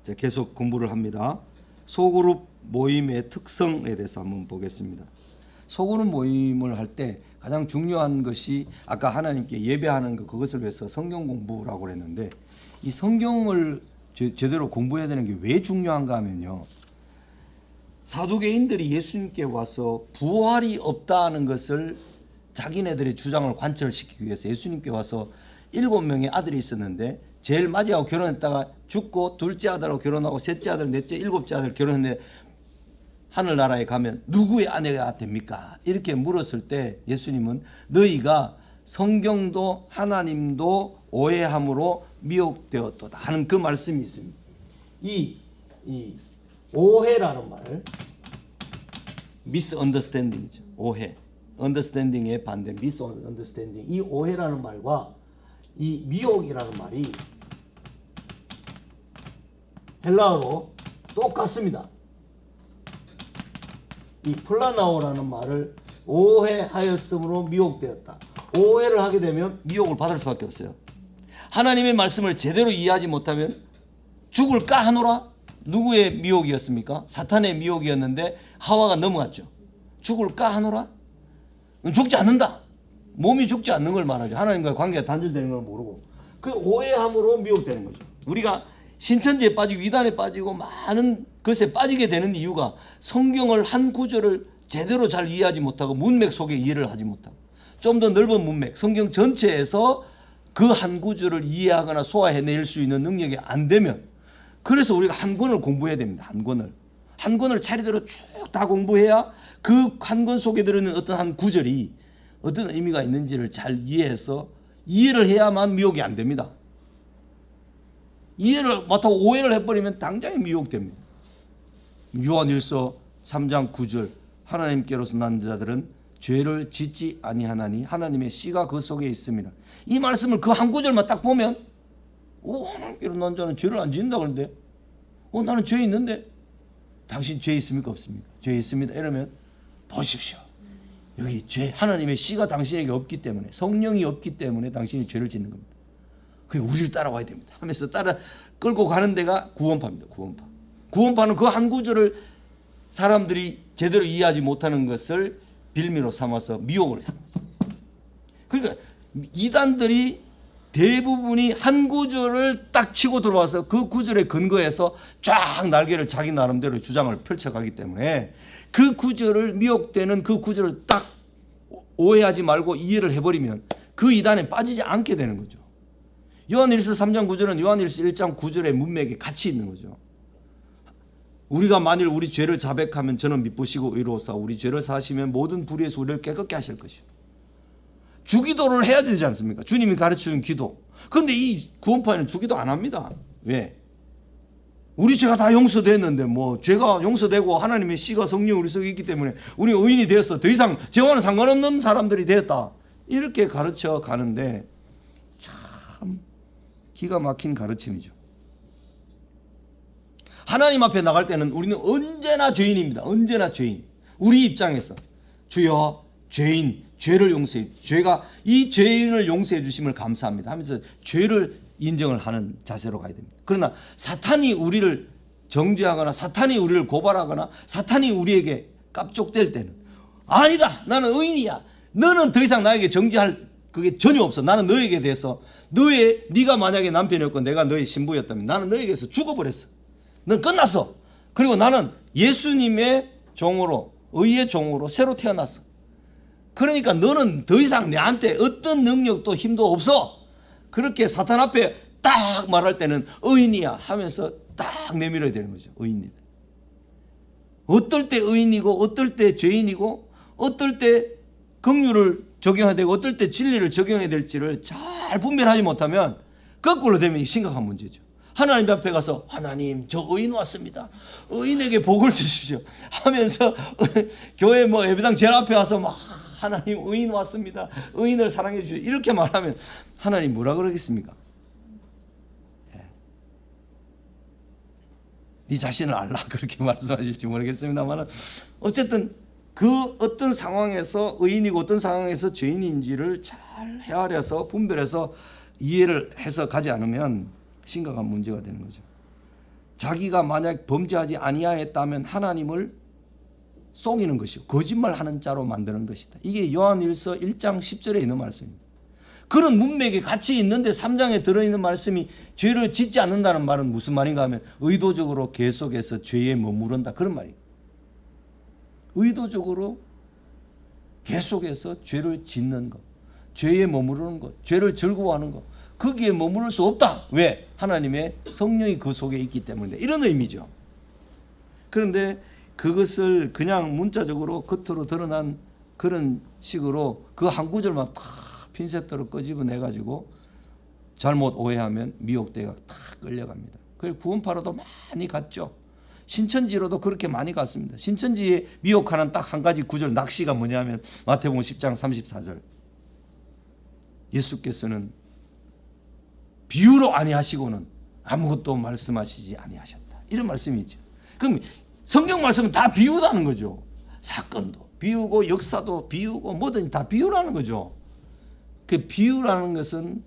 자, 계속 공부를 합니다. 소그룹 모임의 특성에 대해서 한번 보겠습니다. 소그룹 모임을 할 때 가장 중요한 것이 아까 하나님께 예배하는 것, 그것을 위해서 성경 공부라고 그랬는데, 이 성경을 제대로 공부해야 되는 게 왜 중요한가 하면요, 사두개인들이 예수님께 와서 부활이 없다는 것을 자기네들의 주장을 관철시키기 위해서 예수님께 와서 7명의 아들이 있었는데, 제일 마지하고 결혼했다가 죽고 둘째 아들하고 결혼하고 셋째 아들, 넷째, 일곱째 아들 결혼했는데 하늘나라에 가면 누구의 아내가 됩니까? 이렇게 물었을 때 예수님은 너희가 성경도 하나님도 오해함으로 미혹되었도다 하는 그 말씀이 있습니다. 이 오해라는 말, misunderstanding이죠. 오해, understanding의 반대 misunderstanding. 이 오해라는 말과 이 미혹이라는 말이 헬라어로 똑같습니다. 이 플라나오라는 말을 오해하였으므로 미혹되었다. 오해를 하게 되면 미혹을 받을 수밖에 없어요. 하나님의 말씀을 제대로 이해하지 못하면 죽을까 하노라? 누구의 미혹이었습니까? 사탄의 미혹이었는데 하와가 넘어갔죠. 죽을까 하노라? 죽지 않는다. 몸이 죽지 않는 걸 말하죠. 하나님과 관계가 단절되는 걸 모르고 그 오해함으로 미혹되는 거죠. 우리가 신천지에 빠지고 이단에 빠지고 많은 것에 빠지게 되는 이유가 성경을 한 구절을 제대로 잘 이해하지 못하고 문맥 속에 이해를 하지 못하고, 좀 더 넓은 문맥, 성경 전체에서 그 한 구절을 이해하거나 소화해낼 수 있는 능력이 안 되면, 그래서 우리가 한 권을 공부해야 됩니다. 한 권을 차례대로 쭉 다 공부해야 그 한 권 속에 들어있는 어떤 한 구절이 어떤 의미가 있는지를 잘 이해해서 이해를 해야만 미혹이 안 됩니다. 이해를 못하고 오해를 해버리면 당장에 미혹됩니다. 요한일서 3장 9절 하나님께로서 난 자들은 죄를 짓지 아니하나니 하나님의 씨가 그 속에 있습니다. 이 말씀을 그 한 구절만 딱 보면 하나님께로 난 자는 죄를 안 짓는다 그러는데 나는 죄 있는데 당신 죄 있습니까 없습니까? 죄 있습니다. 이러면 보십시오. 여기 죄, 하나님의 씨가 당신에게 없기 때문에, 성령이 없기 때문에 당신이 죄를 짓는 겁니다. 그러니까 우리를 따라와야 됩니다 하면서 따라 끌고 가는 데가 구원파입니다. 구원파는 그 한 구절을 사람들이 제대로 이해하지 못하는 것을 빌미로 삼아서 미혹을 하는 거죠. 그러니까 이단들이 대부분이 한 구절을 딱 치고 들어와서 그 구절에 근거해서 쫙 날개를 자기 나름대로 주장을 펼쳐가기 때문에 그 구절을 미혹되는 그 구절을 딱 오해하지 말고 이해를 해버리면 그 이단에 빠지지 않게 되는 거죠. 요한일서 3장 9절은 요한일서 1장 9절의 문맥에 같이 있는 거죠. 우리가 만일 우리 죄를 자백하면 저는 미쁘시고 의로우사 우리 죄를 사하시면 모든 불의에서 우리를 깨끗게 하실 것이요. 주기도를 해야 되지 않습니까? 주님이 가르치는 기도. 그런데 이 구원파에는 주기도 안 합니다. 왜? 우리 죄가 다 용서됐는데 죄가 용서되고 하나님의 씨가 성령 우리 속에 있기 때문에 우리 의인이 되었어. 더 이상 죄와는 상관없는 사람들이 되었다. 이렇게 가르쳐 가는데 참 기가 막힌 가르침이죠. 하나님 앞에 나갈 때는 우리는 언제나 죄인입니다. 언제나 죄인. 우리 입장에서 주여 죄를 용서해, 죄가 이 죄인을 용서해 주심을 감사합니다 하면서 죄를 인정을 하는 자세로 가야 됩니다. 그러나 사탄이 우리를 정죄하거나 사탄이 우리를 고발하거나 사탄이 우리에게 깝족될 때는 아니다, 나는 의인이야, 너는 더 이상 나에게 정죄할 그게 전혀 없어, 나는 너에게 대해서 네가 만약에 남편이었고 내가 너의 신부였다면 나는 너에게서 죽어버렸어, 넌 끝났어. 그리고 나는 예수님의 종으로, 의의 종으로 새로 태어났어. 그러니까 너는 더 이상 내한테 어떤 능력도 힘도 없어. 그렇게 사탄 앞에 딱 말할 때는 의인이야 하면서 딱 내밀어야 되는 거죠. 의인이다. 어떨 때 의인이고 어떨 때 죄인이고 어떨 때 긍휼을 적용해야 되고 어떨 때 진리를 적용해야 될지를 잘 분별하지 못하면 거꾸로 되면 심각한 문제죠. 하나님 앞에 가서 하나님 저 의인 왔습니다, 의인에게 복을 주십시오 하면서 교회 예배당 제일 앞에 와서 막 하나님 의인 왔습니다, 의인을 사랑해 주십시오 이렇게 말하면 하나님 뭐라 그러겠습니까? 네 자신을 알라 그렇게 말씀하실지 모르겠습니다만 어쨌든 그 어떤 상황에서 의인이고 어떤 상황에서 죄인인지를 잘 헤아려서 분별해서 이해를 해서 가지 않으면 심각한 문제가 되는 거죠. 자기가 만약 범죄하지 아니하였다면 하나님을 속이는 것이요 거짓말하는 자로 만드는 것이다. 이게 요한일서 1장 10절에 있는 말씀입니다. 그런 문맥이 같이 있는데 3장에 들어있는 말씀이 죄를 짓지 않는다는 말은 무슨 말인가 하면 의도적으로 계속해서 죄에 머무른다 그런 말이에요. 의도적으로 계속해서 죄를 짓는 것, 죄에 머무르는 것, 죄를 즐거워하는 것, 거기에 머무를 수 없다. 왜? 하나님의 성령이 그 속에 있기 때문에. 이런 의미죠. 그런데 그것을 그냥 문자적으로 겉으로 드러난 그런 식으로 그 한 구절만 다 핀셋으로 끄집어내가지고 잘못 오해하면 미혹되가 다 끌려갑니다. 그리고 구원파로도 많이 갔죠. 신천지로도 그렇게 많이 갔습니다. 신천지에 미혹하는 딱 한 가지 구절 낚시가 뭐냐면 마태복음 10장 34절 예수께서는 비유로 아니하시고는 아무것도 말씀하시지 아니하셨다. 이런 말씀이 있죠. 그럼 성경 말씀은 다 비유다는 거죠. 사건도 비유고 역사도 비유고 뭐든 다 비유라는 거죠. 그 비유라는 것은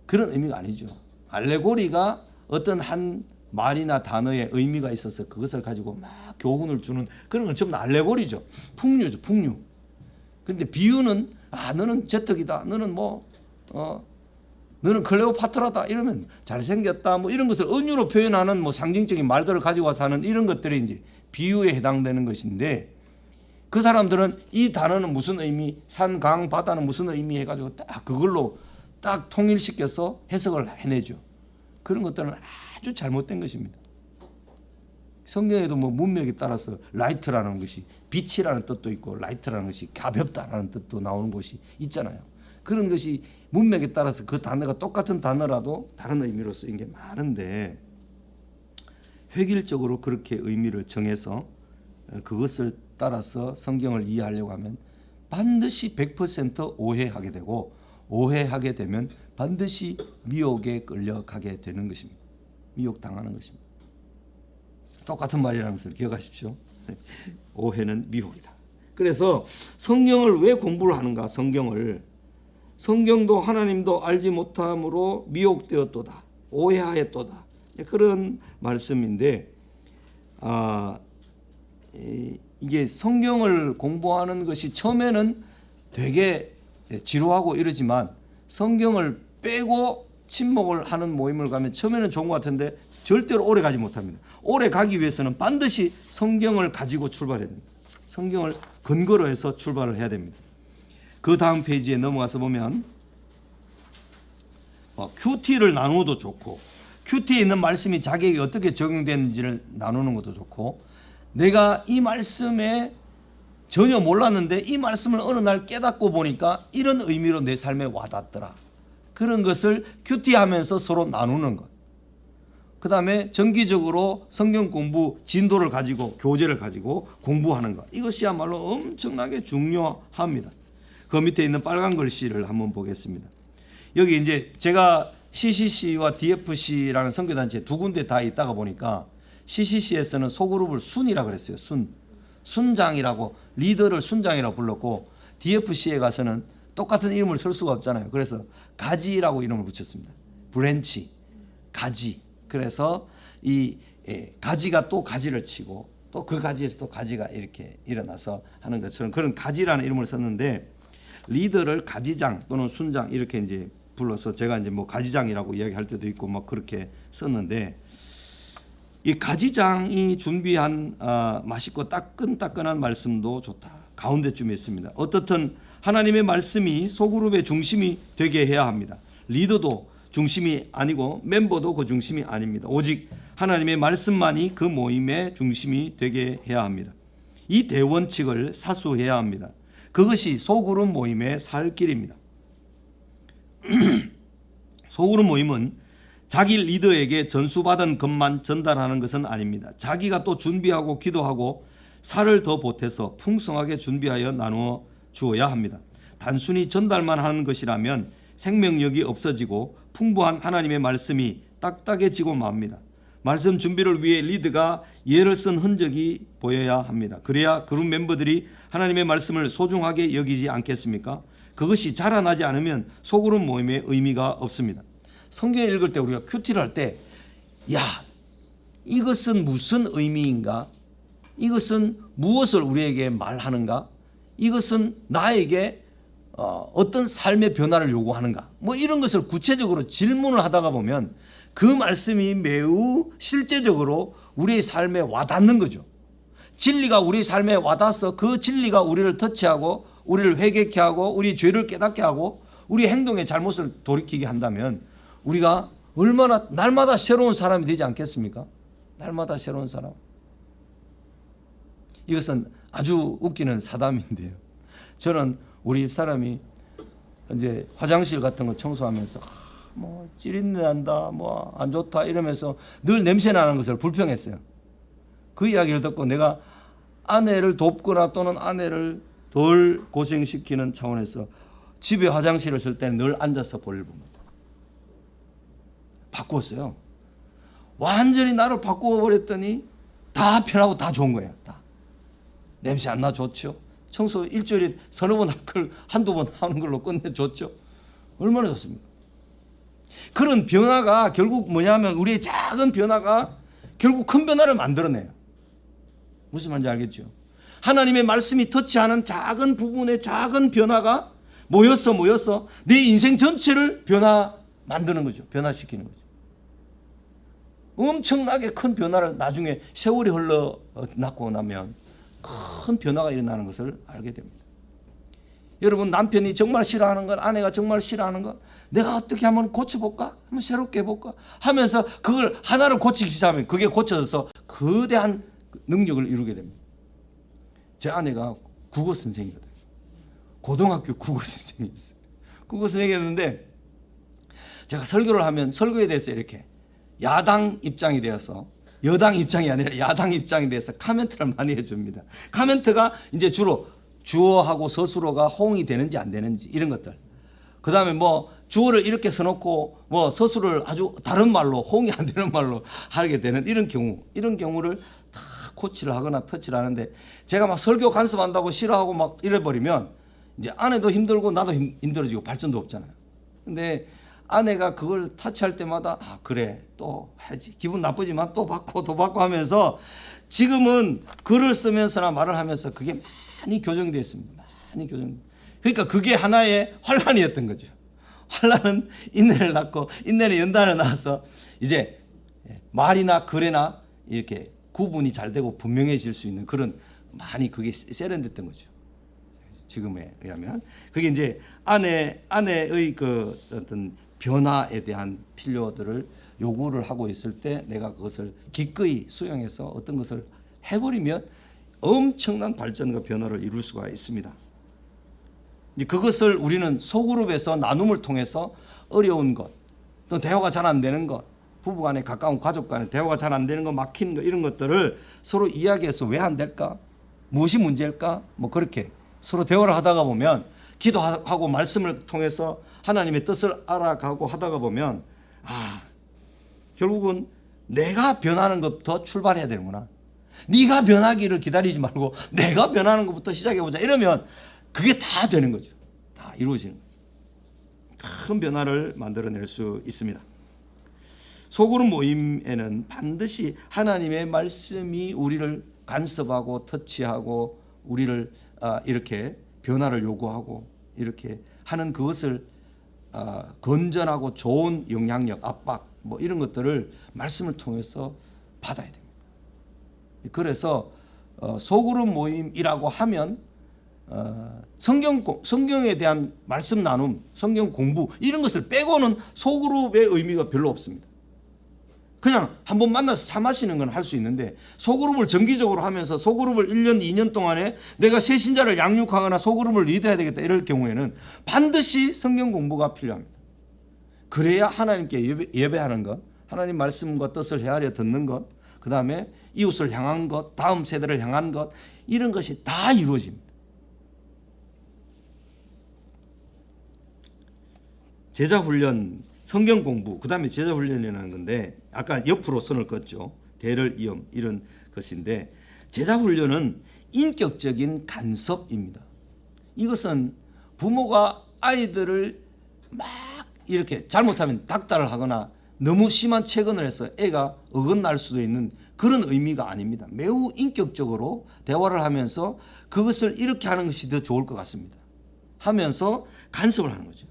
그런 의미가 아니죠. 알레고리가 어떤 한 말이나 단어에 의미가 있어서 그것을 가지고 막 교훈을 주는 그런 건 전부 다 알레고리죠. 풍류죠, 풍류. 그런데 비유는 너는 제특이다. 너는 너는 클레오파트라다. 이러면 잘생겼다. 뭐 이런 것을 은유로 표현하는 뭐 상징적인 말들을 가지고 와서 하는 이런 것들이 이제 비유에 해당되는 것인데 그 사람들은 이 단어는 무슨 의미, 산, 강, 바다는 무슨 의미 해가지고 딱 그걸로 딱 통일시켜서 해석을 해내죠. 그런 것들은 아주 잘못된 것입니다. 성경에도 뭐 문맥에 따라서 라이트라는 것이 빛이라는 뜻도 있고 라이트라는 것이 가볍다라는 뜻도 나오는 것이 있잖아요. 그런 것이 문맥에 따라서 그 단어가 똑같은 단어라도 다른 의미로 쓰인 게 많은데 획일적으로 그렇게 의미를 정해서 그것을 따라서 성경을 이해하려고 하면 반드시 100% 오해하게 되고 오해하게 되면 반드시 미혹에 끌려가게 되는 것입니다. 미혹당하는 것입니다. 똑같은 말이라는 것을 기억하십시오. 오해는 미혹이다. 그래서 성경을 왜 공부를 하는가? 성경도 하나님도 알지 못함으로 미혹되었도다. 오해하였도다. 그런 말씀인데 이게 성경을 공부하는 것이 처음에는 되게 지루하고 이러지만 성경을 빼고 침묵을 하는 모임을 가면 처음에는 좋은 것 같은데 절대로 오래 가지 못합니다. 오래 가기 위해서는 반드시 성경을 가지고 출발해야 됩니다. 성경을 근거로 해서 출발을 해야 됩니다. 그 다음 페이지에 넘어가서 보면 QT를 나누어도 좋고 QT에 있는 말씀이 자기에게 어떻게 적용되는지를 나누는 것도 좋고 내가 이 말씀에 전혀 몰랐는데 이 말씀을 어느 날 깨닫고 보니까 이런 의미로 내 삶에 와닿더라. 그런 것을 QT하면서 서로 나누는 것. 그 다음에 정기적으로 성경 공부 진도를 가지고 교재를 가지고 공부하는 것. 이것이야말로 엄청나게 중요합니다. 그 밑에 있는 빨간 글씨를 한번 보겠습니다. 여기 이제 제가 CCC와 DFC라는 선교단체 두 군데 다 있다가 보니까 CCC에서는 소그룹을 순이라고 그랬어요. 순장이라고 리더를 순장이라고 불렀고 DFC에 가서는 똑같은 이름을 쓸 수가 없잖아요. 그래서 가지라고 이름을 붙였습니다. 브랜치, 가지. 그래서 이 가지가 또 가지를 치고 또 그 가지에서 또 가지가 이렇게 일어나서 하는 것처럼 그런 가지라는 이름을 썼는데 리더를 가지장 또는 순장 이렇게 이제 불러서 제가 이제 뭐 가지장이라고 이야기할 때도 있고 막 그렇게 썼는데 이 가지장이 준비한 맛있고 따끈따끈한 말씀도 좋다. 가운데쯤에 있습니다. 어떻든 하나님의 말씀이 소그룹의 중심이 되게 해야 합니다. 리더도 중심이 아니고 멤버도 그 중심이 아닙니다. 오직 하나님의 말씀만이 그 모임의 중심이 되게 해야 합니다. 이 대원칙을 사수해야 합니다. 그것이 소그룹 모임의 살 길입니다. 소그룹 모임은 자기 리더에게 전수받은 것만 전달하는 것은 아닙니다. 자기가 또 준비하고 기도하고 살을 더 보태서 풍성하게 준비하여 나누어 주어야 합니다. 단순히 전달만 하는 것이라면 생명력이 없어지고 풍부한 하나님의 말씀이 딱딱해지고 맙니다. 말씀 준비를 위해 리더가 예를 쓴 흔적이 보여야 합니다. 그래야 그룹 멤버들이 하나님의 말씀을 소중하게 여기지 않겠습니까? 그것이 자라나지 않으면 소그룹 모임의 의미가 없습니다. 성경 읽을 때 우리가 큐티를 할 때 이것은 무슨 의미인가? 이것은 무엇을 우리에게 말하는가? 이것은 나에게 어떤 삶의 변화를 요구하는가? 뭐 이런 것을 구체적으로 질문을 하다가 보면 그 말씀이 매우 실제적으로 우리의 삶에 와닿는 거죠. 진리가 우리 삶에 와닿아서 그 진리가 우리를 터치하고 우리를 회개케 하고 우리 죄를 깨닫게 하고 우리 행동의 잘못을 돌이키게 한다면 우리가 얼마나 날마다 새로운 사람이 되지 않겠습니까? 날마다 새로운 사람. 이것은 아주 웃기는 사담인데요. 저는 우리 집사람이 이제 화장실 같은 거 청소하면서 뭐 찌린내 난다, 뭐 안 좋다 이러면서 늘 냄새 나는 것을 불평했어요. 그 이야기를 듣고 내가 아내를 돕거나 또는 아내를 덜 고생시키는 차원에서 집에 화장실을 쓸 때는 늘 앉아서 볼일 봅니다. 바꾸었어요. 완전히 나를 바꾸어버렸더니 다 편하고 다 좋은 거예요. 다. 냄새 안 나 좋죠. 청소 일주일에 서너 번 할 걸 한두 번 하는 걸로 끝내줬죠. 얼마나 좋습니까? 그런 변화가 결국 뭐냐면 우리의 작은 변화가 결국 큰 변화를 만들어내요. 무슨 말인지 알겠죠? 하나님의 말씀이 터치하는 작은 부분의 작은 변화가 모여서 내 인생 전체를 만드는 거죠. 변화시키는 거죠. 엄청나게 큰 변화를 나중에 세월이 흘러나고 나면 큰 변화가 일어나는 것을 알게 됩니다. 여러분, 남편이 정말 싫어하는 것, 아내가 정말 싫어하는 것, 내가 어떻게 한번 고쳐볼까? 한번 새롭게 해볼까? 하면서 그걸 하나를 고치기 시작하면 그게 고쳐져서 거대한 능력을 이루게 됩니다. 제 아내가 국어 선생이거든요. 고등학교 국어 선생이었어요. 국어 선생이었는데 제가 설교를 하면 설교에 대해서 이렇게 야당 입장이 되어서 여당 입장이 아니라 야당 입장이 돼서 카멘트를 많이 해줍니다. 카멘트가 이제 주로 주어하고 서술어가 호응이 되는지 안 되는지 이런 것들. 그 다음에 뭐 주어를 이렇게 써놓고 뭐 서술을 아주 다른 말로 호응이 안 되는 말로 하게 되는 이런 경우를 다 코치를 하거나 터치를 하는데 제가 막 설교 간섭한다고 싫어하고 막 이래버리면 이제 아내도 힘들고 나도 힘들어지고 발전도 없잖아요. 근데 아내가 그걸 터치할 때마다 그래 또 하지 기분 나쁘지만 또 받고 하면서 지금은 글을 쓰면서나 말을 하면서 그게 많이 교정되어 있습니다. 그러니까 그게 하나의 환란이었던 거죠. 환란은 인내를 낳고 인내는 연단을 낳아서 이제 말이나 글에나 이렇게 구분이 잘 되고 분명해질 수 있는 그런 많이 그게 세련됐던 거죠. 지금에 의하면 그게 이제 아내의 그 어떤 변화에 대한 필요들을 요구를 하고 있을 때 내가 그것을 기꺼이 수용해서 어떤 것을 해버리면 엄청난 발전과 변화를 이룰 수가 있습니다. 그것을 우리는 소그룹에서 나눔을 통해서 어려운 것, 또 대화가 잘 안 되는 것, 부부간에 가까운 가족 간에 대화가 잘 안 되는 것, 막히는 것 이런 것들을 서로 이야기해서 왜 안 될까? 무엇이 문제일까? 뭐 그렇게 서로 대화를 하다가 보면 기도하고 말씀을 통해서 하나님의 뜻을 알아가고 하다가 보면 결국은 내가 변하는 것부터 출발해야 되는구나. 네가 변하기를 기다리지 말고 내가 변하는 것부터 시작해보자. 이러면 그게 다 되는 거죠. 다 이루어지는 거죠. 큰 변화를 만들어낼 수 있습니다. 소그룹 모임에는 반드시 하나님의 말씀이 우리를 간섭하고 터치하고 우리를 이렇게 변화를 요구하고 이렇게 하는 그것을 건전하고 좋은 영향력, 압박 뭐 이런 것들을 말씀을 통해서 받아야 됩니다. 그래서 소그룹 모임이라고 하면 성경에 대한 말씀 나눔, 성경 공부 이런 것을 빼고는 소그룹의 의미가 별로 없습니다. 그냥 한번 만나서 차 마시는 건 할 수 있는데 소그룹을 정기적으로 하면서 소그룹을 1년, 2년 동안에 내가 새 신자를 양육하거나 소그룹을 리드해야 되겠다 이럴 경우에는 반드시 성경 공부가 필요합니다. 그래야 하나님께 예배하는 것, 하나님 말씀과 뜻을 헤아려 듣는 것, 그 다음에 이웃을 향한 것, 다음 세대를 향한 것 이런 것이 다 이루어집니다. 제자훈련, 성경 공부, 그 다음에 제자훈련이라는 건데 아까 옆으로 선을 긋죠. 대를 이음 이런 것인데 제자훈련은 인격적인 간섭입니다. 이것은 부모가 아이들을 막 이렇게 잘못하면 닥달을 하거나 너무 심한 체근을 해서 애가 어긋날 수도 있는 그런 의미가 아닙니다. 매우 인격적으로 대화를 하면서 그것을 이렇게 하는 것이 더 좋을 것 같습니다. 하면서 간섭을 하는 거죠.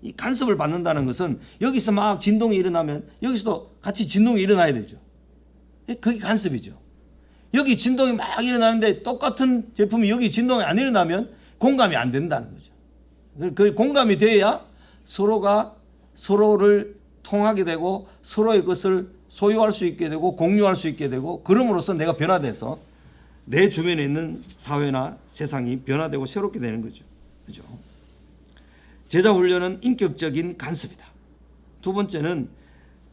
이 간섭을 받는다는 것은 여기서 막 진동이 일어나면 여기서도 같이 진동이 일어나야 되죠. 그게 간섭이죠. 여기 진동이 막 일어나는데 똑같은 제품이 여기 진동이 안 일어나면 공감이 안 된다는 거죠. 그 공감이 돼야 서로가 서로를 통하게 되고 서로의 것을 소유할 수 있게 되고 공유할 수 있게 되고, 그럼으로써 내가 변화돼서 내 주변에 있는 사회나 세상이 변화되고 새롭게 되는 거죠. 그죠? 제자 훈련은 인격적인 간섭이다. 두 번째는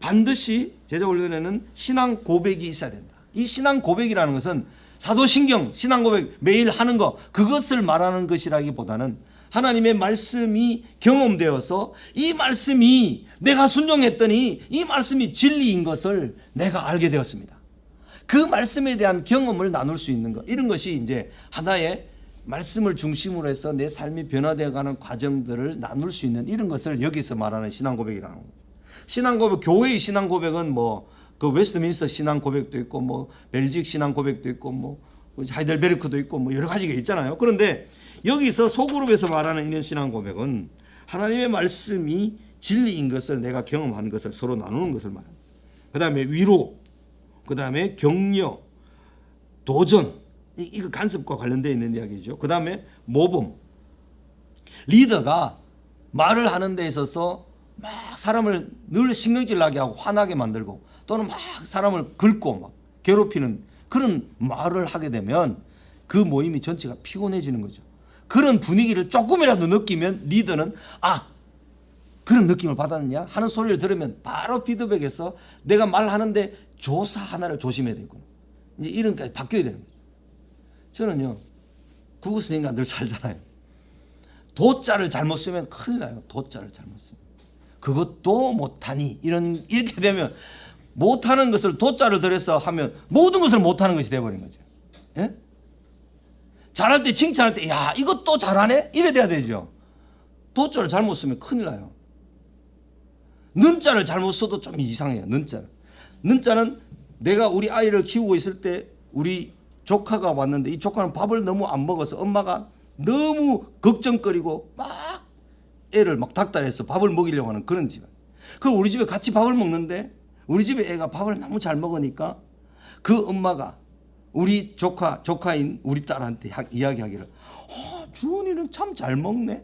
반드시 제자 훈련에는 신앙 고백이 있어야 된다. 이 신앙 고백이라는 것은 사도신경 신앙 고백 매일 하는 거, 그것을 말하는 것이라기보다는 하나님의 말씀이 경험되어서 이 말씀이 내가 순종했더니 이 말씀이 진리인 것을 내가 알게 되었습니다. 그 말씀에 대한 경험을 나눌 수 있는 것, 이런 것이 이제 하나의 말씀을 중심으로 해서 내 삶이 변화되어가는 과정들을 나눌 수 있는 이런 것을 여기서 말하는 신앙 고백이라는 거예요. 신앙 고백, 교회의 신앙 고백은 뭐 그 웨스트민스터 신앙 고백도 있고 뭐 벨직 신앙 고백도 있고 뭐 하이델베르크도 있고 뭐 여러 가지가 있잖아요. 그런데 여기서 소그룹에서 말하는 이런 신앙 고백은 하나님의 말씀이 진리인 것을 내가 경험한 것을 서로 나누는 것을 말합니다. 그 다음에 위로, 그 다음에 격려, 도전, 이거 간섭과 관련되어 있는 이야기죠. 그 다음에 모범. 리더가 말을 하는 데 있어서 막 사람을 늘 신경질 나게 하고 화나게 만들고 또는 막 사람을 긁고 막 괴롭히는 그런 말을 하게 되면 그 모임이 전체가 피곤해지는 거죠. 그런 분위기를 조금이라도 느끼면 리더는 그런 느낌을 받았느냐 하는 소리를 들으면 바로 피드백해서 내가 말하는데 조사 하나를 조심해야 되고, 이제 이런까지 바뀌어야 되는 거죠. 저는요, 국어 선생님과 늘 살잖아요. 도자를 잘못 쓰면 큰일 나요. 도자를 잘못 쓰면. 그것도 못하니 이렇게 되면 못하는 것을 도자를 들여서 하면 모든 것을 못하는 것이 돼버린 거죠. 예? 잘할 때 칭찬할 때 야 이것도 잘하네? 이래 돼야 되죠. 도자를 잘못 쓰면 큰일 나요. 는자를 잘못 써도 좀 이상해요. 는자는 내가 우리 아이를 키우고 있을 때 우리 조카가 왔는데 이 조카는 밥을 너무 안 먹어서 엄마가 너무 걱정거리고 막 애를 막 닥달해서 밥을 먹이려고 하는 그런 집안. 그리고 우리 집에 같이 밥을 먹는데 우리 집에 애가 밥을 너무 잘 먹으니까 그 엄마가 우리 조카인 우리 딸한테 이야기하기를 주은이는 참 잘 먹네.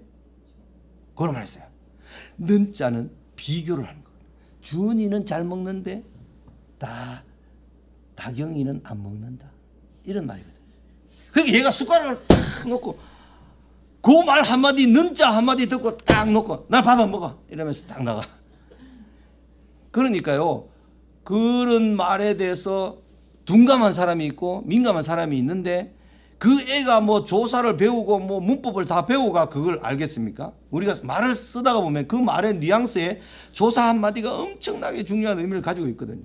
그걸 말했어요. 는자는 비교를 하는 거예요. 주은이는 잘 먹는데 다경이는 안 먹는다. 이런 말이거든. 그러니까 얘가 숟가락을 딱 놓고 그 말 한마디 는자 한마디 듣고 딱 놓고 나 밥 안 먹어 이러면서 딱 나가. 그러니까요, 그런 말에 대해서 둔감한 사람이 있고 민감한 사람이 있는데 그 애가 뭐 조사를 배우고 뭐 문법을 다 배우가 그걸 알겠습니까? 우리가 말을 쓰다가 보면 그 말의 뉘앙스에 조사 한마디가 엄청나게 중요한 의미를 가지고 있거든요.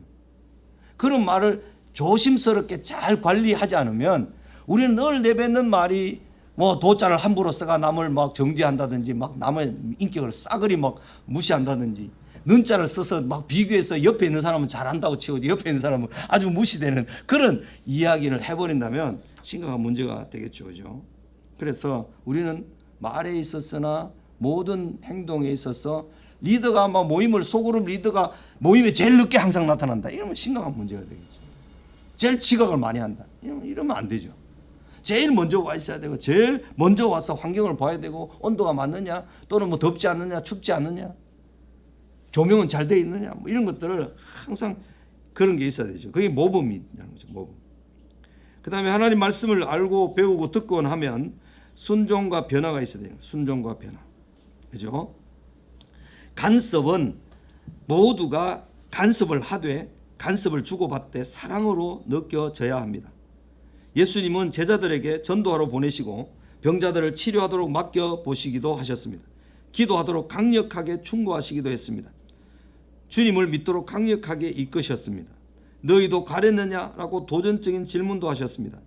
그런 말을 조심스럽게 잘 관리하지 않으면 우리는 늘 내뱉는 말이 뭐 도자를 함부로 써가 남을 막 정죄한다든지 막 남의 인격을 싸그리 막 무시한다든지, 는자를 써서 막 비교해서 옆에 있는 사람은 잘한다고 치고 옆에 있는 사람은 아주 무시되는 그런 이야기를 해버린다면 심각한 문제가 되겠죠. 그죠? 그래서 우리는 말에 있어서나 모든 행동에 있어서 리더가 막 모임을 소그룹 리더가 모임에 제일 늦게 항상 나타난다. 이러면 심각한 문제가 되겠죠. 제일 지각을 많이 한다. 이러면 안 되죠. 제일 먼저 와 있어야 되고 제일 먼저 와서 환경을 봐야 되고 온도가 맞느냐 또는 뭐 덥지 않느냐 춥지 않느냐 조명은 잘 돼 있느냐 뭐 이런 것들을 항상 그런 게 있어야 되죠. 그게 모범이라는 거죠. 모범. 그 다음에 하나님 말씀을 알고 배우고 듣곤 하면 순종과 변화가 있어야 돼요. 순종과 변화. 그죠? 간섭은 모두가 간섭을 하되 간섭을 주고받되 사랑으로 느껴져야 합니다. 예수님은 제자들에게 전도하러 보내시고 병자들을 치료하도록 맡겨보시기도 하셨습니다. 기도하도록 강력하게 충고하시기도 했습니다. 주님을 믿도록 강력하게 이끄셨습니다. 너희도 가렸느냐라고 도전적인 질문도 하셨습니다.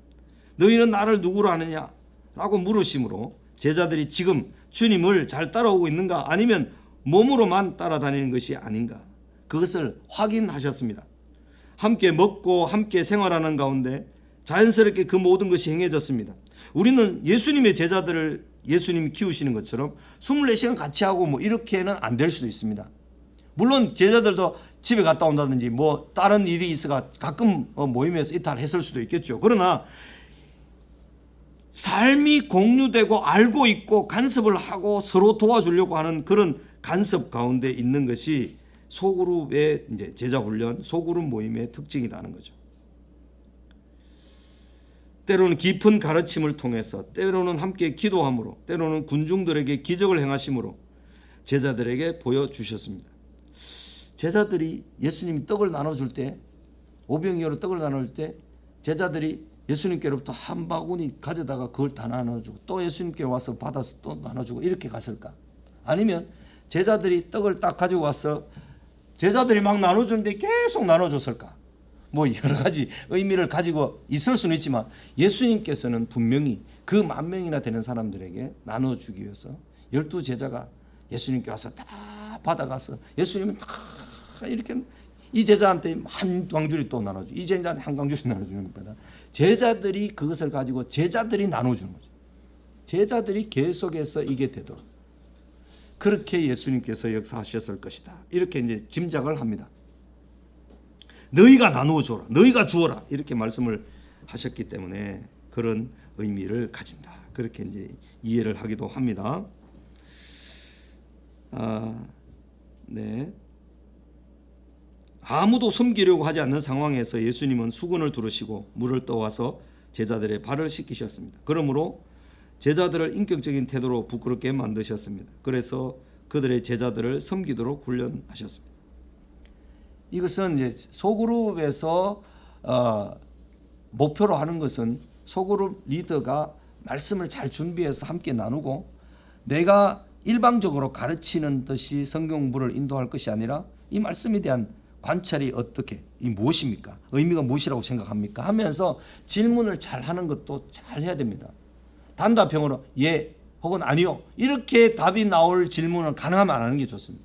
너희는 나를 누구로 아느냐 라고 물으심으로 제자들이 지금 주님을 잘 따라오고 있는가 아니면 몸으로만 따라다니는 것이 아닌가, 그것을 확인하셨습니다. 함께 먹고 함께 생활하는 가운데 자연스럽게 그 모든 것이 행해졌습니다. 우리는 예수님의 제자들을 예수님이 키우시는 것처럼 24시간 같이 하고 뭐 이렇게는 안 될 수도 있습니다. 물론 제자들도 집에 갔다 온다든지 뭐 다른 일이 있어가 가끔 모임에서 이탈했을 수도 있겠죠. 그러나 삶이 공유되고 알고 있고 간섭을 하고 서로 도와주려고 하는 그런 간섭 가운데 있는 것이 소그룹의 이제 제자 훈련, 소그룹 모임의 특징이라는 거죠. 때로는 깊은 가르침을 통해서, 때로는 함께 기도함으로, 때로는 군중들에게 기적을 행하심으로 제자들에게 보여주셨습니다. 제자들이 예수님이 떡을 나눠줄 때, 오병이어로 떡을 나눠줄 때 제자들이 예수님께로부터 한 바구니 가져다가 그걸 다 나눠주고 또 예수님께 와서 받아서 또 나눠주고 이렇게 갔을까? 아니면 제자들이 떡을 딱 가지고 와서 제자들이 막 나눠주는데 계속 나눠줬을까? 뭐 여러 가지 의미를 가지고 있을 수는 있지만 예수님께서는 분명히 그 10,000명이나 되는 사람들에게 나눠주기 위해서 12제자가 예수님께 와서 다 받아가서 예수님은 다 이렇게 이 제자한테 한 광주리 또 나눠주고 이 제자한테 한 광주리 나눠주는 것보다 제자들이 그것을 가지고 제자들이 나눠주는 거죠. 제자들이 계속해서 이게 되도록 그렇게 예수님께서 역사하셨을 것이다. 이렇게 이제 짐작을 합니다. 너희가 나누어 줘라, 너희가 주어라 이렇게 말씀을 하셨기 때문에 그런 의미를 가진다. 그렇게 이제 이해를 하기도 합니다. 네. 아무도 섬기려고 하지 않는 상황에서 예수님은 수건을 두르시고 물을 떠와서 제자들의 발을 씻기셨습니다. 그러므로 제자들을 인격적인 태도로 부끄럽게 만드셨습니다. 그래서 그들의 제자들을 섬기도록 훈련하셨습니다. 이것은 이제 소그룹에서 목표로 하는 것은 소그룹 리더가 말씀을 잘 준비해서 함께 나누고 내가 일방적으로 가르치는 듯이 성경 공부를 인도할 것이 아니라 이 말씀에 대한 관찰이 어떻게, 이 무엇입니까? 의미가 무엇이라고 생각합니까? 하면서 질문을 잘 하는 것도 잘 해야 됩니다. 단답형으로 예 혹은 아니요 이렇게 답이 나올 질문을 가능하면 안 하는 게 좋습니다.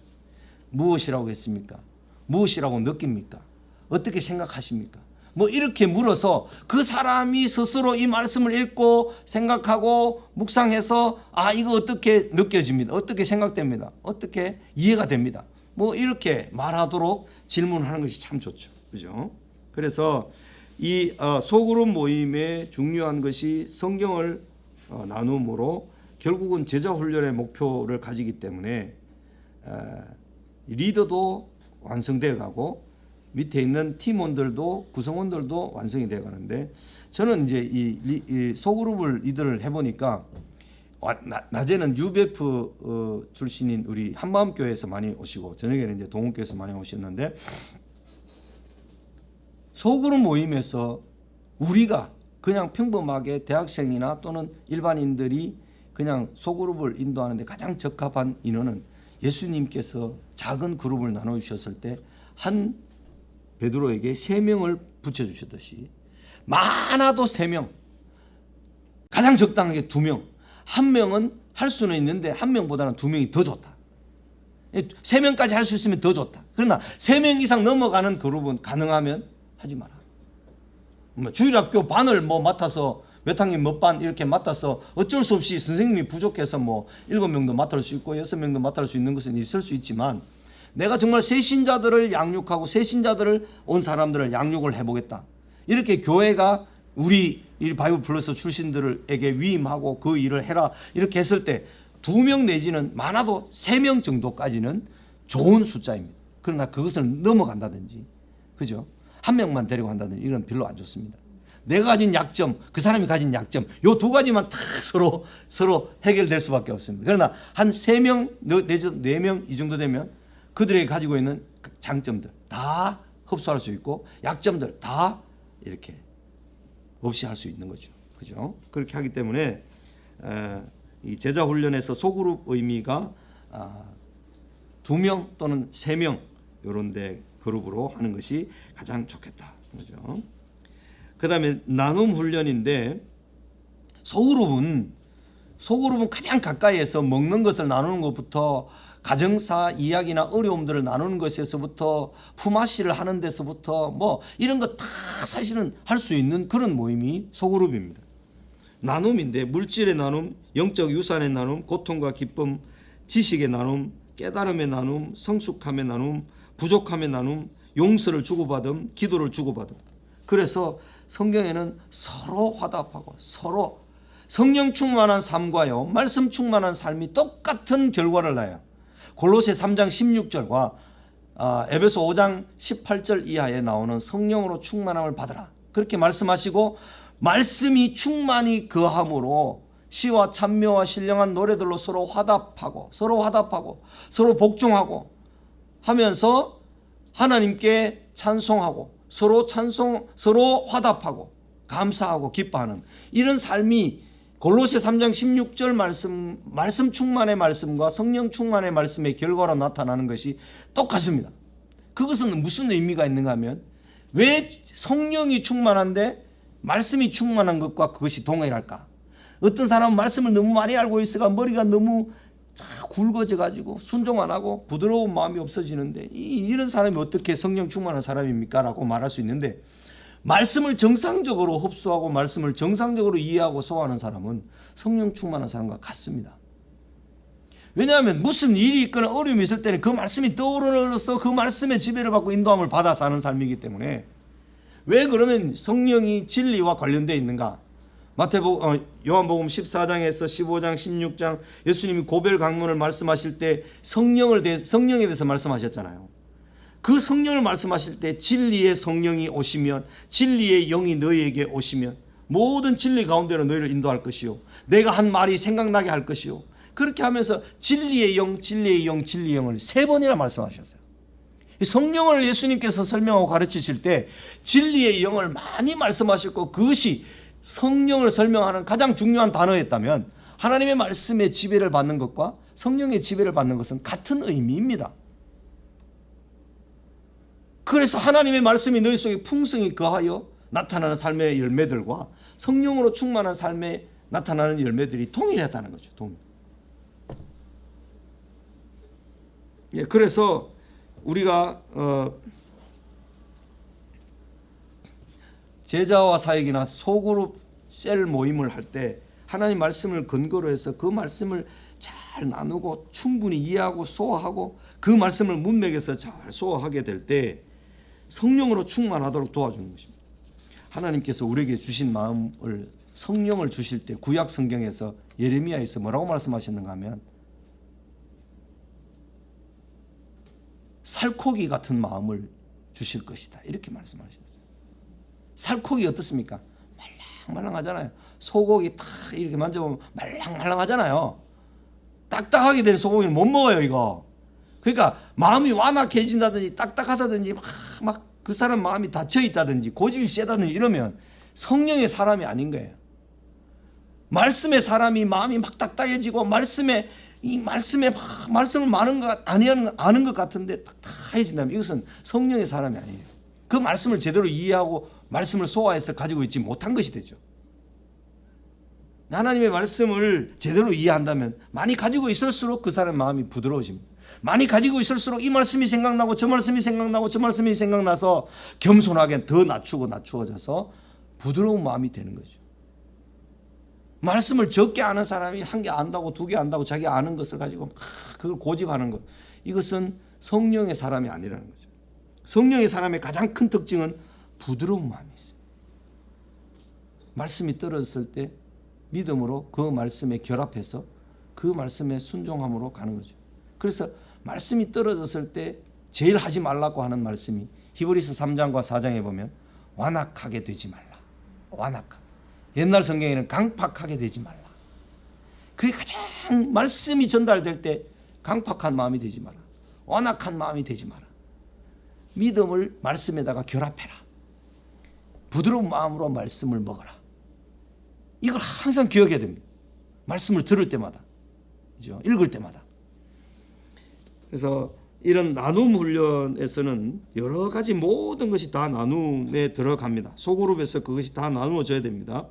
무엇이라고 했습니까? 무엇이라고 느낍니까? 어떻게 생각하십니까? 뭐 이렇게 물어서 그 사람이 스스로 이 말씀을 읽고 생각하고 묵상해서 이거 어떻게 느껴집니다. 어떻게 생각됩니다. 어떻게 이해가 됩니다. 뭐 이렇게 말하도록 질문하는 것이 참 좋죠. 그죠? 그래서 이 소그룹 모임의 중요한 것이 성경을 나눔으로 결국은 제자 훈련의 목표를 가지기 때문에 리더도 완성되어 가고 밑에 있는 팀원들도 구성원들도 완성이 되어 가는데 저는 이제 이 소그룹을 리더를 해보니까 낮에는 UBF 출신인 우리 한마음교회에서 많이 오시고 저녁에는 이제 동원교회에서 많이 오셨는데 소그룹 모임에서 우리가 그냥 평범하게 대학생이나 또는 일반인들이 그냥 소그룹을 인도하는데 가장 적합한 인원은 예수님께서 작은 그룹을 나눠주셨을 때 한 베드로에게 3명을 붙여주셨듯이 많아도 3명, 가장 적당하게 2명, 1명은 할 수는 있는데 1명보다는 2명이 더 좋다. 3명까지 할 수 있으면 더 좋다. 그러나 3명 이상 넘어가는 그룹은 가능하면 하지 마라. 주일학교 반을 뭐 맡아서 몇 학년 몇 반 이렇게 맡아서 어쩔 수 없이 선생님이 부족해서 뭐 7명도 맡을 수 있고 6명도 맡을 수 있는 것은 있을 수 있지만 내가 정말 새신자들을 양육하고 새신자들을 온 사람들을 양육을 해보겠다. 이렇게 교회가 우리 이 바이블 플러스 출신들에게 위임하고 그 일을 해라. 이렇게 했을 때 2명 내지는 많아도 3명 정도까지는 좋은 숫자입니다. 그러나 그것을 넘어간다든지, 그죠? 1명만 데리고 한다든지 이건 별로 안 좋습니다. 내가 가진 약점, 그 사람이 가진 약점, 요 2가지만 다 서로 해결될 수밖에 없습니다. 그러나 한 3명 내지 4명 이 정도 되면 그들이 가지고 있는 장점들 다 흡수할 수 있고 약점들 다 이렇게 없이 할 수 있는 거죠. 그죠? 그렇게 하기 때문에 이 제자 훈련에서 소그룹 의미가 2명 또는 3명 이런 데 그룹으로 하는 것이 가장 좋겠다. 그죠? 그다음에 나눔 훈련인데 소그룹은 가장 가까이에서 먹는 것을 나누는 것부터 가정사 이야기나 어려움들을 나누는 것에서부터 품앗이를 하는 데서부터 뭐 이런 거 다 사실은 할 수 있는 그런 모임이 소그룹입니다. 나눔인데 물질의 나눔, 영적 유산의 나눔, 고통과 기쁨, 지식의 나눔, 깨달음의 나눔, 성숙함의 나눔, 부족함의 나눔, 용서를 주고받음, 기도를 주고받음. 그래서 성경에는 서로 화답하고 서로 성령 충만한 삶과요 말씀 충만한 삶이 똑같은 결과를 낳아요. 골로새 3장 16절과 에베소 5장 18절 이하에 나오는 성령으로 충만함을 받으라 그렇게 말씀하시고, 말씀이 충만히 거함으로 시와 찬미와 신령한 노래들로 서로 화답하고 서로 복종하고 하면서 하나님께 찬송하고 서로 화답하고 감사하고 기뻐하는 이런 삶이 골로새 3장 16절 말씀 충만의 말씀과 성령 충만의 말씀의 결과로 나타나는 것이 똑같습니다. 그것은 무슨 의미가 있는가 하면, 왜 성령이 충만한데 말씀이 충만한 것과 그것이 동일할까? 어떤 사람은 말씀을 너무 많이 알고 있어가 머리가 너무 굵어져 가지고 순종 안 하고 부드러운 마음이 없어지는데 이런 사람이 어떻게 성령 충만한 사람입니까? 라고 말할 수 있는데, 말씀을 정상적으로 흡수하고 말씀을 정상적으로 이해하고 소화하는 사람은 성령 충만한 사람과 같습니다. 왜냐하면 무슨 일이 있거나 어려움이 있을 때는 그 말씀이 떠오르면서 그 말씀의 지배를 받고 인도함을 받아 사는 삶이기 때문에, 왜 그러면 성령이 진리와 관련되어 있는가? 요한복음 14장에서 15장 16장 예수님이 고별 강론을 말씀하실 때 성령에 대해서 말씀하셨잖아요. 그 성령을 말씀하실 때 진리의 성령이 오시면, 진리의 영이 너희에게 오시면 모든 진리 가운데로 너희를 인도할 것이요 내가 한 말이 생각나게 할 것이요, 그렇게 하면서 진리의 영, 진리의 영, 진리의 영을 3번이나 말씀하셨어요. 성령을 예수님께서 설명하고 가르치실 때 진리의 영을 많이 말씀하셨고, 그것이 성령을 설명하는 가장 중요한 단어였다면 하나님의 말씀의 지배를 받는 것과 성령의 지배를 받는 것은 같은 의미입니다. 그래서 하나님의 말씀이 너희 속에 풍성히 거하여 나타나는 삶의 열매들과 성령으로 충만한 삶에 나타나는 열매들이 동일하다는 거죠. 그래서 우리가 제자와 사역이나 소그룹 셀 모임을 할 때 하나님 말씀을 근거로 해서 그 말씀을 잘 나누고 충분히 이해하고 소화하고 그 말씀을 문맥에서 잘 소화하게 될 때 성령으로 충만하도록 도와주는 것입니다. 하나님께서 우리에게 주신 마음을, 성령을 주실 때 구약 성경에서 예레미야에서 뭐라고 말씀하셨는가 하면, 살코기 같은 마음을 주실 것이다 이렇게 말씀하셨어요. 살코기 어떻습니까? 말랑말랑하잖아요. 소고기 탁 이렇게 만져보면 말랑말랑하잖아요. 딱딱하게 된 소고기는 못 먹어요 이거. 그러니까 마음이 완악해진다든지 딱딱하다든지 막 그 사람 마음이 닫혀있다든지 고집이 세다든지 이러면 성령의 사람이 아닌 거예요. 말씀의 사람이 마음이 막 딱딱해지고 말씀을 많은 것 아는 것 같은데 딱딱해진다면 이것은 성령의 사람이 아니에요. 그 말씀을 제대로 이해하고 말씀을 소화해서 가지고 있지 못한 것이 되죠. 하나님의 말씀을 제대로 이해한다면 많이 가지고 있을수록 그 사람의 마음이 부드러워집니다. 많이 가지고 있을수록 이 말씀이 생각나고 저 말씀이 생각나고 저 말씀이 생각나서 겸손하게 더 낮추어져서 부드러운 마음이 되는 거죠. 말씀을 적게 아는 사람이 1개 안다고 2개 안다고 자기 아는 것을 가지고 그걸 고집하는 것, 이것은 성령의 사람이 아니라는 거죠. 성령의 사람의 가장 큰 특징은 부드러운 마음이 있습니다. 말씀이 떨어졌을 때 믿음으로 그 말씀에 결합해서 그 말씀에 순종함으로 가는 거죠. 그래서 말씀이 떨어졌을 때 제일 하지 말라고 하는 말씀이 히브리서 3장과 4장에 보면 완악하게 되지 말라. 완악하게. 옛날 성경에는 강팍하게 되지 말라. 그게 가장 말씀이 전달될 때 강팍한 마음이 되지 마라. 완악한 마음이 되지 마라. 믿음을 말씀에다가 결합해라. 부드러운 마음으로 말씀을 먹어라. 이걸 항상 기억해야 됩니다. 말씀을 들을 때마다, 그죠? 읽을 때마다. 그래서 이런 나눔 훈련에서는 여러 가지 모든 것이 다 나눔에 들어갑니다. 소그룹에서 그것이 다 나누어져야 됩니다.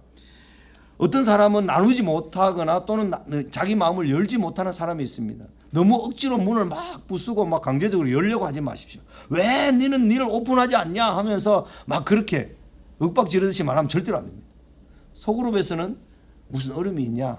어떤 사람은 나누지 못하거나 또는 자기 마음을 열지 못하는 사람이 있습니다. 너무 억지로 문을 막 부수고 막 강제적으로 열려고 하지 마십시오. 왜 너는 니를 오픈하지 않냐 하면서 막 그렇게 윽박 지르듯이 말하면 절대로 안 됩니다. 소그룹에서는 무슨 어려움이 있냐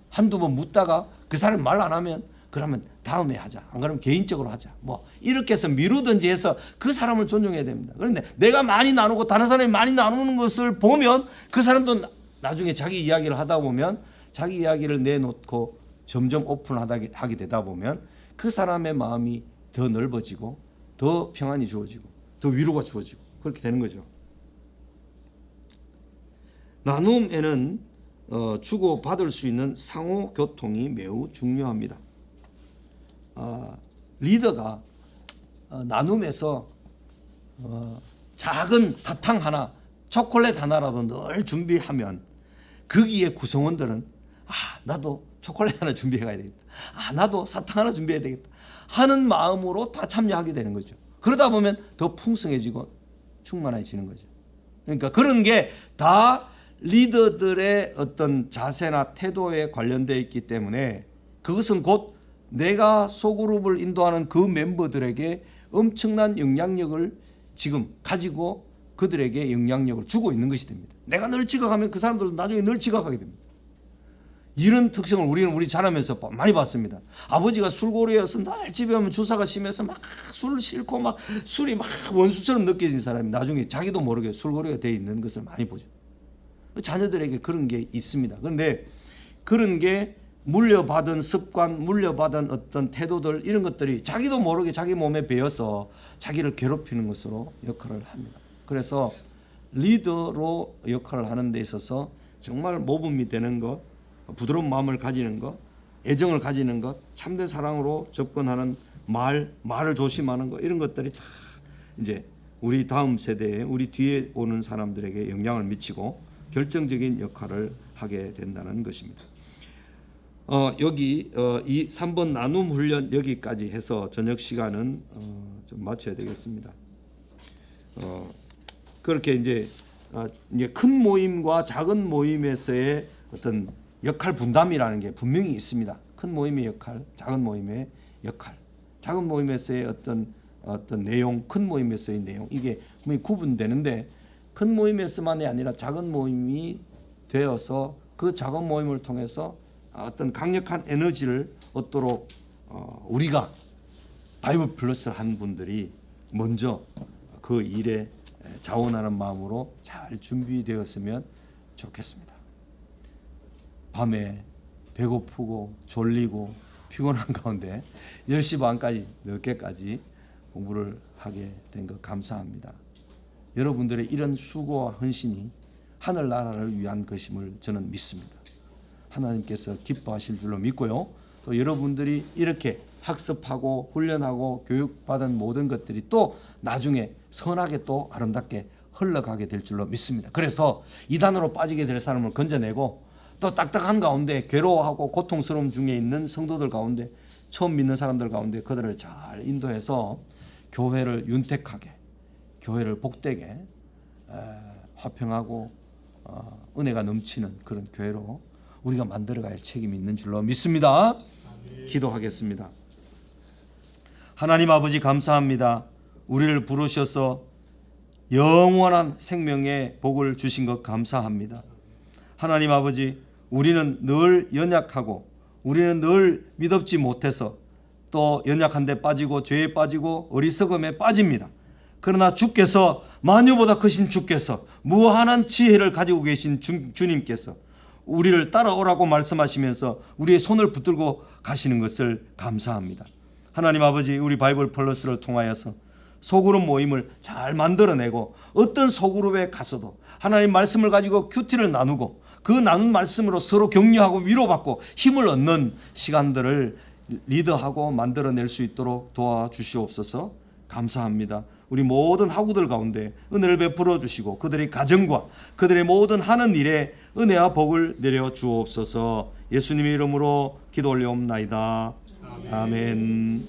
한두 번 묻다가 그 사람이 말 안 하면 그러면 다음에 하자, 안 그러면 개인적으로 하자, 뭐 이렇게 해서 미루든지 해서 그 사람을 존중해야 됩니다. 그런데 내가 많이 나누고 다른 사람이 많이 나누는 것을 보면 그 사람도 나중에 자기 이야기를 하다 보면 자기 이야기를 내놓고 점점 오픈하게 되다 보면 그 사람의 마음이 더 넓어지고 더 평안이 주어지고 더 위로가 주어지고 그렇게 되는 거죠. 나눔에는 주고 받을 수 있는 상호 교통이 매우 중요합니다. 리더가 나눔에서 작은 사탕 하나, 초콜릿 하나라도 늘 준비하면 거기에 구성원들은 나도 초콜릿 하나 준비해 가야 되겠다, 나도 사탕 하나 준비해야 되겠다 하는 마음으로 다 참여하게 되는 거죠. 그러다 보면 더 풍성해지고 충만해지는 거죠. 그러니까 그런 게 다 리더들의 어떤 자세나 태도에 관련되어 있기 때문에 그것은 곧 내가 소그룹을 인도하는 그 멤버들에게 엄청난 영향력을 지금 가지고 그들에게 영향력을 주고 있는 것이 됩니다. 내가 늘 지각하면 그 사람들도 나중에 늘 지각하게 됩니다. 이런 특성을 우리 자라면서 많이 봤습니다. 아버지가 술고래여서 날 집에 오면 주사가 심해서 막 술을 싫고 막 술이 막 원수처럼 느껴진 사람이 나중에 자기도 모르게 술고래가 되어 있는 것을 많이 보죠. 자녀들에게 그런 게 있습니다. 그런데 그런 게 물려받은 습관, 물려받은 어떤 태도들 이런 것들이 자기도 모르게 자기 몸에 배어서 자기를 괴롭히는 것으로 역할을 합니다. 그래서 리더로 역할을 하는 데 있어서 정말 모범이 되는 것, 부드러운 마음을 가지는 것, 애정을 가지는 것, 참된 사랑으로 접근하는 말을 조심하는 것 이런 것들이 다 이제 우리 다음 세대에 우리 뒤에 오는 사람들에게 영향을 미치고 결정적인 역할을 하게 된다는 것입니다. 여기 이 3번 나눔 훈련 여기까지 해서 저녁 시간은 좀 마쳐야 되겠습니다. 그렇게 이제 큰 모임과 작은 모임에서의 어떤 역할 분담이라는 게 분명히 있습니다. 큰 모임의 역할, 작은 모임의 역할, 작은 모임에서의 어떤 내용, 큰 모임에서의 내용 이게 분명히 구분되는데 큰 모임에서만이 아니라 작은 모임이 되어서 그 작은 모임을 통해서 어떤 강력한 에너지를 얻도록 우리가 바이블 플러스 한 분들이 먼저 그 일에 자원하는 마음으로 잘 준비되었으면 좋겠습니다. 밤에 배고프고 졸리고 피곤한 가운데 10시 반까지 늦게까지 공부를 하게 된 것 감사합니다. 여러분들의 이런 수고와 헌신이 하늘나라를 위한 것임을 저는 믿습니다. 하나님께서 기뻐하실 줄로 믿고요. 또 여러분들이 이렇게 학습하고 훈련하고 교육받은 모든 것들이 또 나중에 선하게 또 아름답게 흘러가게 될 줄로 믿습니다. 그래서 이단으로 빠지게 될 사람을 건져내고 또 딱딱한 가운데 괴로워하고 고통스러움 중에 있는 성도들 가운데 처음 믿는 사람들 가운데 그들을 잘 인도해서 교회를 윤택하게 교회를 복되게 화평하고 은혜가 넘치는 그런 교회로 우리가 만들어갈 책임이 있는 줄로 믿습니다. 기도하겠습니다. 하나님 아버지 감사합니다. 우리를 부르셔서 영원한 생명의 복을 주신 것 감사합니다. 하나님 아버지 우리는 늘 연약하고 우리는 늘 믿음지 못해서 또 연약한 데 빠지고 죄에 빠지고 어리석음에 빠집니다. 그러나 주께서 마녀보다 크신 주께서 무한한 지혜를 가지고 계신 주님께서 우리를 따라오라고 말씀하시면서 우리의 손을 붙들고 가시는 것을 감사합니다. 하나님 아버지 우리 바이블 플러스를 통하여서 소그룹 모임을 잘 만들어내고 어떤 소그룹에 가서도 하나님 말씀을 가지고 큐티를 나누고 그 나눈 말씀으로 서로 격려하고 위로받고 힘을 얻는 시간들을 리더하고 만들어낼 수 있도록 도와주시옵소서. 감사합니다. 우리 모든 학우들 가운데 은혜를 베풀어 주시고 그들의 가정과 그들의 모든 하는 일에 은혜와 복을 내려 주옵소서. 예수님의 이름으로 기도 올려옵나이다. 아멘.